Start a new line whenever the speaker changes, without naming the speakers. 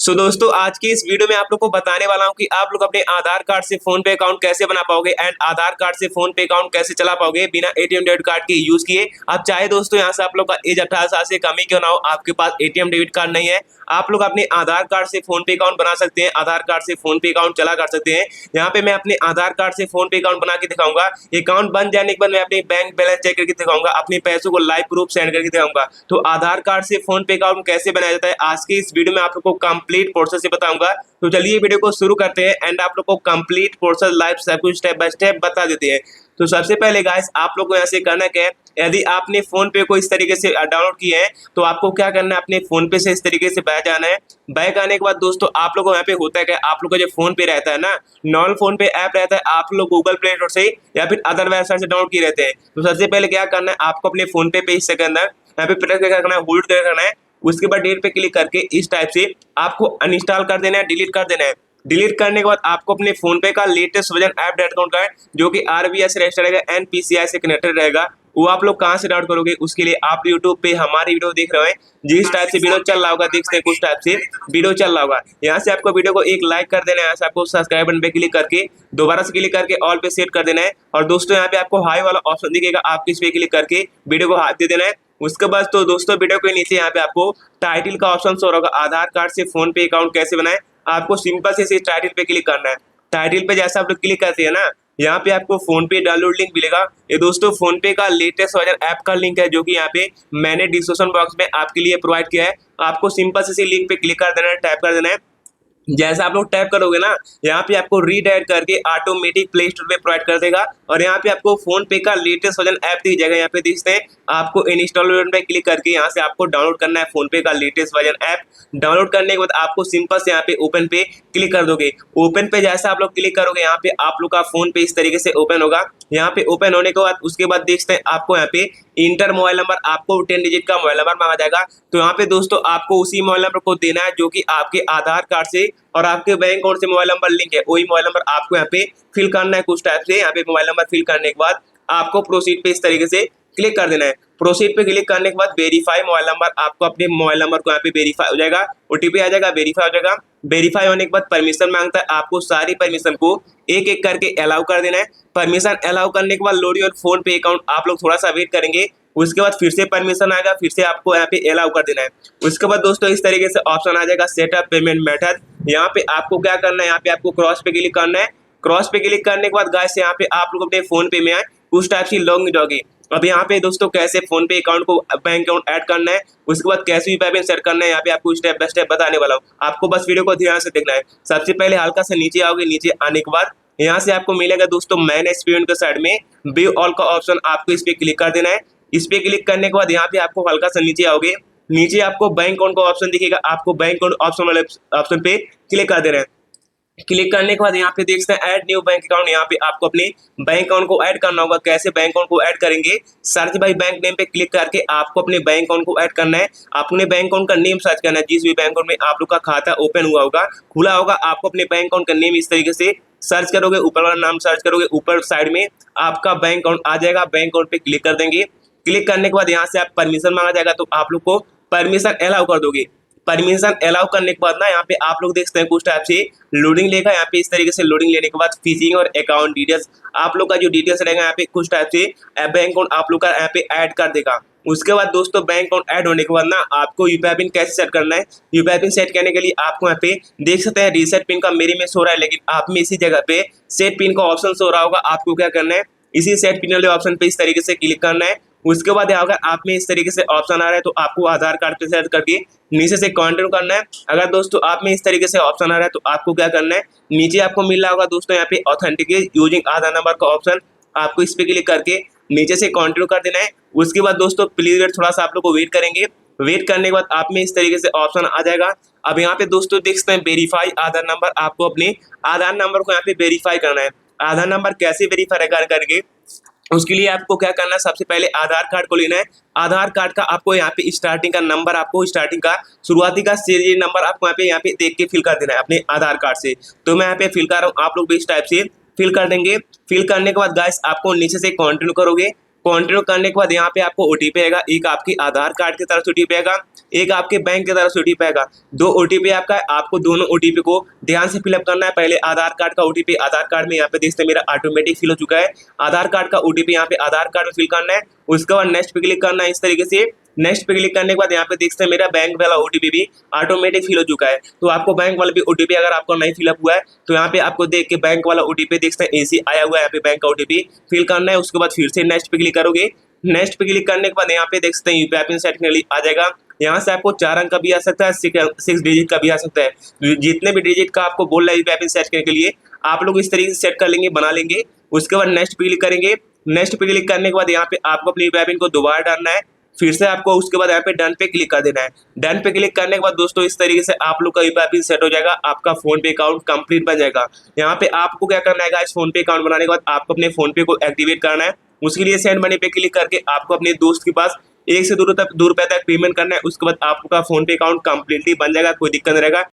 दोस्तों आज की इस वीडियो में आप लोग को बताने वाला हूं कि आप लोग अपने आधार कार्ड से फोन पे अकाउंट कैसे बना पाओगे एंड आधार कार्ड से फोन पे अकाउंट कैसे चला पाओगे बिना एटीएम डेबिट कार्ड के यूज किए। आप चाहे दोस्तों यहां से आप लोग का एज 18 साल से कम ही क्यों ना हो, आपके पास एटीएम डेबिट कार्ड नहीं है, आप लोग अपने आधार कार्ड से फोन पे अकाउंट बना सकते हैं, आधार कार्ड से फोन पे अकाउंट चला कर सकते हैं। यहाँ पे मैं अपने आधार कार्ड से फोन पे अकाउंट बना के दिखाऊंगा। अकाउंट बन जाने के बाद मैं अपने बैंक बैलेंस चेक करके दिखाऊंगा, अपने पैसों को लाइव प्रूफ सेंड करके दिखाऊंगा। तो आधार कार्ड से फोन पे अकाउंट कैसे बनाया जाता है आज के इस वीडियो में आप लोग को कंप्लीट प्रोसेस से बताऊंगा। तो चलिए वीडियो को शुरू करते हैं एंड आप लोग को कंप्लीट प्रोसेस लाइव सब कुछ स्टेप बाय स्टेप बता देते हैं। तो सबसे पहले गाइस आप लोग को यहाँ से करना क्या है, यदि आपने फोन पे को इस तरीके से डाउनलोड किए हैं तो आपको क्या करना है, अपने फोन पे से इस तरीके से बैक जाना है। बैक आने के बाद दोस्तों आप लोगों को यहाँ पे होता है क्या, आप लोग का जो फोन पे रहता है ना, नॉर्मल फोन पे ऐप रहता है, आप लोग गूगल प्ले स्टोर से या फिर अदर वेबसाइट से डाउनलोड किए रहते हैं। तो सबसे पहले क्या करना है, आपको अपने फोन पे पेज से करना है, यहाँ पे प्रेस करना है, होल्ड करना है, उसके बाद डेट पे क्लिक करके इस टाइप से आपको अनइंस्टॉल कर देना है, डिलीट कर देना है। डिलीट करने के बाद आपको अपने फोन पे का latest version app download account का है जो कि आरबीआई से रजिस्टर्ड रहेगा, एनपीसीआई से कनेक्टेड रहेगा, वो आप लोग कहाँ से डाउनलोड करोगे। उसके लिए आप यूट्यूब पे हमारी वीडियो देख रहे हैं, जिस टाइप से वीडियो चल रहा होगा, देखते हैं कुछ टाइप से वीडियो चल रहा होगा, यहाँ से आपको वीडियो को एक लाइक कर देना है, यहाँ से आपको सब्सक्राइब बटन पे क्लिक करके दोबारा से क्लिक करके ऑल पे सेट कर देना है। और दोस्तों यहाँ पे आपको हाई वाला ऑप्शन दिखेगा, आपको इस पे क्लिक करके वीडियो को हाथ दे देना है। उसके बाद तो दोस्तों वीडियो के नीचे यहाँ पे आपको टाइटल का ऑप्शन शो होगा, आधार कार्ड से फोन पे अकाउंट कैसे बनाए। आपको सिंपल से इस टाइटल पे क्लिक करना है। टाइटल पे जैसा आप लोग क्लिक करते हैं ना, यहाँ पे आपको फोन पे डाउनलोड लिंक मिलेगा। ये दोस्तों फोन पे का लेटेस्ट वर्जन ऐप का लिंक है जो कि यहाँ पे मैंने डिस्क्रिप्शन बॉक्स में आपके लिए प्रोवाइड किया है। आपको सिंपल से इसी लिंक पे क्लिक कर देना है, टाइप कर देना है। जैसा आप लोग टैप करोगे ना, यहाँ पे आपको रीडायरेक्ट करके ऑटोमेटिक प्ले स्टोर पे प्रोवाइड कर देगा और यहाँ पे आपको फोन पे का लेटेस्ट वर्जन ऐप दिख जाएगा। यहाँ पे दिखते हैं, आपको इंस्टॉल बटन पे क्लिक करके यहाँ से आपको डाउनलोड करना है फोन पे का लेटेस्ट वर्जन ऐप। डाउनलोड करने के बाद आपको सिंपल से यहाँ पे ओपन पे क्लिक कर दोगे। ओपन पे जैसा आप लोग क्लिक करोगे, यहाँ पे आप लोग का फोन पे इस तरीके से ओपन होगा। यहाँ पे ओपन होने के बाद उसके बाद देखते हैं आपको यहाँ पे इंटर मोबाइल नंबर, आपको 10 डिजिट का मोबाइल नंबर मांगा जाएगा। तो यहाँ पे दोस्तों आपको उसी मोबाइल नंबर को देना है जो कि आपके आधार कार्ड से और आपके बैंक अकाउंट से मोबाइल नंबर लिंक है, वही मोबाइल नंबर आपको यहाँ पे फिल करना है कुछ टाइप से। यहाँ पे मोबाइल नंबर फिल करने के बाद आपको प्रोसीड पे इस तरीके से क्लिक कर देना है। प्रोसीड पे क्लिक करने के बाद वेरीफाई मोबाइल नंबर, आपको अपने मोबाइल नंबर को यहाँ पे वेरीफाई हो जाएगा, ओटीपी आ जाएगा, वेरीफाई हो जाएगा। वेरीफाई होने के बाद परमिशन मांगता है, आपको सारी परमिशन को एक एक करके अलाउ कर देना है। परमिशन अलाउ करने के बाद लोड योर फोन पे अकाउंट, आप लोग थोड़ा सा वेट करेंगे, उसके बाद फिर से परमिशन आएगा, फिर से आपको यहाँ पे अलाउ कर देना है। उसके बाद दोस्तों इस तरीके से ऑप्शन आ जाएगा सेटअप पेमेंट मेथड। यहाँ पे आपको क्या करना है, यहाँ पे आपको क्रॉस पे क्लिक करना है। क्रॉस पे क्लिक करने के बाद गाइस यहाँ पे आप लोग अपने फोन पे में आए, उस टाइप से लॉग इन होगी। अब यहाँ पे दोस्तों कैसे फोन पे अकाउंट को बैंक अकाउंट ऐड करना है, उसके बाद कैसे भी पेमेंट सेट करना है, यहाँ पे आपको स्टेप बाय स्टेप बताने वाला हूँ। आपको बस वीडियो को ध्यान से देखना है। सबसे पहले हल्का से नीचे आओगे, नीचे आने के बाद यहाँ से आपको मिलेगा दोस्तों मैनेज पेमेंट के साइड में व्यू ऑल का ऑप्शन, आपको इस पे क्लिक कर देना है। इस पे क्लिक करने के बाद यहाँ पे आपको हल्का सा नीचे आओगे, नीचे आपको बैंक अकाउंट का ऑप्शन दिखेगा, आपको बैंक अकाउंट ऑप्शन वाले ऑप्शन पे क्लिक कर देना है। क्लिक करने के बाद यहाँ पे देख सकते हैं ऐड न्यू बैंक अकाउंट, यहाँ पे आपको अपने बैंक अकाउंट को ऐड करना होगा। कैसे बैंक अकाउंट को ऐड करेंगे, सर्च बाय बैंक नेम पे क्लिक करके आपको अपने बैंक अकाउंट को ऐड करना है। अपने बैंक अकाउंट का नेम सर्च करना है, जिस भी बैंक अकाउंट में आप लोग का खाता ओपन हुआ होगा, खुला होगा, आपको अपने बैंक अकाउंट का नेम इस तरीके से सर्च करोगे, ऊपर वाला नाम सर्च करोगे, ऊपर साइड में आपका बैंक अकाउंट आ जाएगा। बैंक अकाउंट पे क्लिक कर देंगे। क्लिक करने के बाद यहाँ से आप परमिशन मांगा जाएगा, तो आप लोग को परमिशन अलाउ कर दोगे। परमिशन अलाउ करने के बाद ना यहाँ पे आप लोग देखते हैं कुछ टाइप से लोडिंग लेगा। यहाँ पे इस तरीके से लोडिंग लेने के बाद फिशिंग और अकाउंट डिटेल्स, आप लोग का जो डिटेल्स रहेगा यहाँ पे कुछ टाइप से बैंक अकाउंट आप लोग का यहाँ पे ऐड कर देगा। उसके बाद दोस्तों बैंक अकाउंट ऐड होने के बाद ना आपको यूपीआई पिन कैसे सेट करना है, यूपीआई पिन सेट करने के लिए आपको यहाँ पे देख सकते हैं रीसेट पिन का मेरे में शो रहा है, लेकिन आप में इसी जगह पे सेट पिन का ऑप्शन शो रहा होगा। आपको क्या करना है, इसी सेट पिन वाले ऑप्शन पे इस तरीके से क्लिक करना है। उसके बाद अगर आप में इस तरीके से ऑप्शन आ रहा है तो आपको आधार कार्ड पे सेट करके नीचे से कंटिन्यू करना है। अगर दोस्तों आप में इस तरीके से ऑप्शन आ रहा है तो आपको क्या करना है, नीचे आपको मिल रहा होगा दोस्तों यहाँ पे ऑथेंटिकेट यूजिंग आधार नंबर का ऑप्शन, आपको इस पे क्लिक करके नीचे से कंटिन्यू कर देना है। उसके बाद दोस्तों प्लीज वेट, थोड़ा सा आप लोग को वेट करेंगे। वेट करने के बाद आप में इस तरीके से ऑप्शन आ जाएगा। अब यहाँ पे दोस्तों देख सकते हैं वेरीफाई आधार नंबर, आपको अपने आधार नंबर को यहाँ पे वेरीफाई करना है। आधार नंबर कैसे वेरीफाई करके, उसके लिए आपको क्या करना है, सबसे पहले आधार कार्ड को लेना है। आधार कार्ड का आपको यहाँ पे स्टार्टिंग का नंबर, आपको स्टार्टिंग का शुरुआती का सीरियल नंबर आपको यहाँ पे देख के फिल कर देना है अपने आधार कार्ड से। तो मैं यहाँ पे फिल कर रहा हूँ, आप लोग भी इस टाइप से फिल कर देंगे। फिल करने के बाद गाइस आपको नीचे से कंटिन्यू करोगे। कंटिन्यू करने के बाद यहाँ पे आपको ओटीपी आएगा, एक आपकी आधार कार्ड की तरफ से ओटीपी आएगा, एक आपके बैंक की तरफ से ओटीपी आएगा। 2 ओटीपी आपका है, आपको दोनों ओटीपी को ध्यान से फिलअप करना है। पहले आधार कार्ड का ओटीपी आधार कार्ड में यहाँ पे देखते हैं मेरा ऑटोमेटिक फिल हो चुका है। आधार कार्ड का ओटीपी यहाँ पे आधार कार्ड में फिल करना है, उसके बाद नेक्स्ट पे क्लिक करना है। इस तरीके से नेक्स्ट पे क्लिक करने के बाद यहाँ पे देखते हैं मेरा बैंक वाला ओटीपी भी ऑटोमेटिक फिल हो चुका है। तो आपको बैंक वाला भी ओटीपी अगर आपको नहीं फिलअप हुआ है तो यहाँ पे आपको देख के बैंक वाला ओटीपी देखते हैं एसी आया हुआ है, यहाँ पे बैंक का ओटीपी फिल करना है। उसके बाद फिर से नेक्स्ट पे क्लिक करोगे, नेक्स्ट पे क्लिक करने के बाद यहाँ पे देख सकते हैं यूपीआई पिन सेट करने के लिए आ जाएगा। यहाँ से आपको 4 अंक का भी आ सकता है, 6 डिजिट का भी आ सकता है। जितने भी डिजिट का आपको बोल रहा है यूपीआई पिन सेट करने के लिए आप लोग इस तरीके से सेट कर लेंगे, बना लेंगे। उसके बाद नेक्स्ट पे क्लिक करेंगे, नेक्स्ट पे क्लिक करने के बाद यहाँ पे आपको अपनी यूपीआई पिन को दोबारा डालना है, फिर से आपको उसके बाद यहाँ पे डन पे क्लिक कर देना है। डन पे क्लिक करने के बाद दोस्तों इस तरीके से आप लोग का यूपीआई पिन सेट हो जाएगा, आपका फोन पे अकाउंट कंप्लीट बन जाएगा। यहाँ पे आपको क्या करना है, इस फोन पे अकाउंट बनाने के बाद आपको अपने फोन पे को एक्टिवेट करना है। उसके लिए सेंड मनी पे क्लिक करके आपको अपने दोस्त के पास 1 से 2 रुपए तक पेमेंट करना है। उसके बाद आपका फोन पे अकाउंट कंप्लीटली बन जाएगा, कोई दिक्कत नहीं रहेगा।